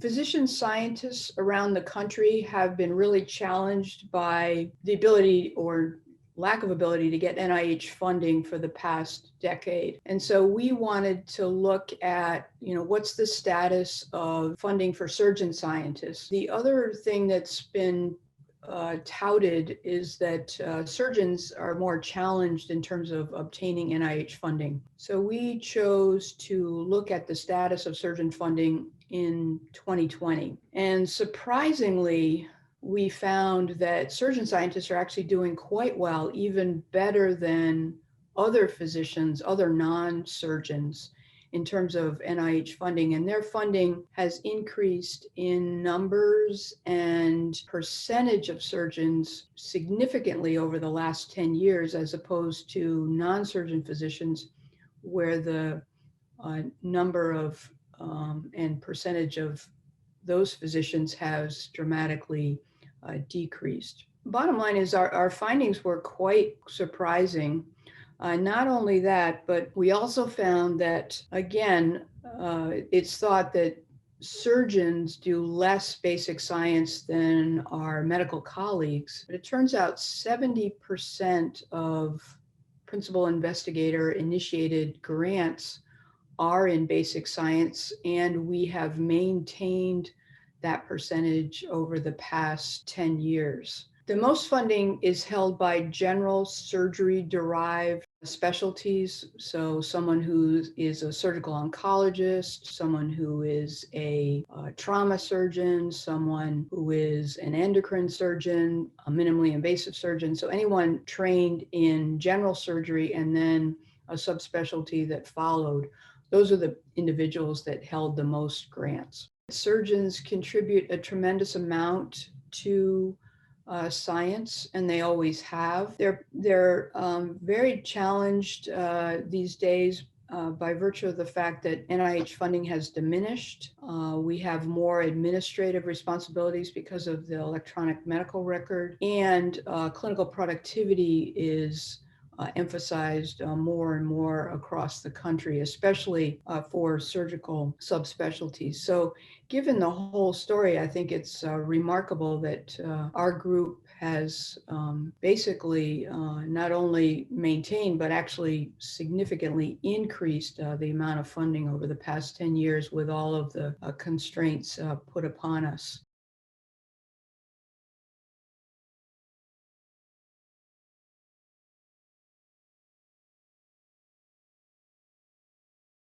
Physician scientists around the country have been really challenged by the ability or lack of ability to get NIH funding for the past decade. And so we wanted to look at, what's the status of funding for surgeon scientists. The other thing that's been touted is that surgeons are more challenged in terms of obtaining NIH funding. So we chose to look at the status of surgeon funding in 2020. And surprisingly, we found that surgeon scientists are actually doing quite well, even better than other physicians, other non-surgeons, in terms of NIH funding, and their funding has increased in numbers and percentage of surgeons significantly over the last 10 years, as opposed to non-surgeon physicians, where the number of and percentage of those physicians has dramatically decreased. Bottom line is our findings were quite surprising. Not only that, but we also found that, again, it's thought that surgeons do less basic science than our medical colleagues. But it turns out 70% of principal investigator initiated grants are in basic science, and we have maintained that percentage over the past 10 years. The most funding is held by general surgery derived specialties. So someone who is a surgical oncologist, someone who is a trauma surgeon, someone who is an endocrine surgeon, a minimally invasive surgeon. So anyone trained in general surgery and then a subspecialty that followed. Those are the individuals that held the most grants. Surgeons contribute a tremendous amount to science, and they always have. They're very challenged these days by virtue of the fact that NIH funding has diminished. We have more administrative responsibilities because of the electronic medical record, and clinical productivity is emphasized more and more across the country, especially for surgical subspecialties. So given the whole story, I think it's remarkable that our group has basically not only maintained, but actually significantly increased the amount of funding over the past 10 years with all of the constraints put upon us.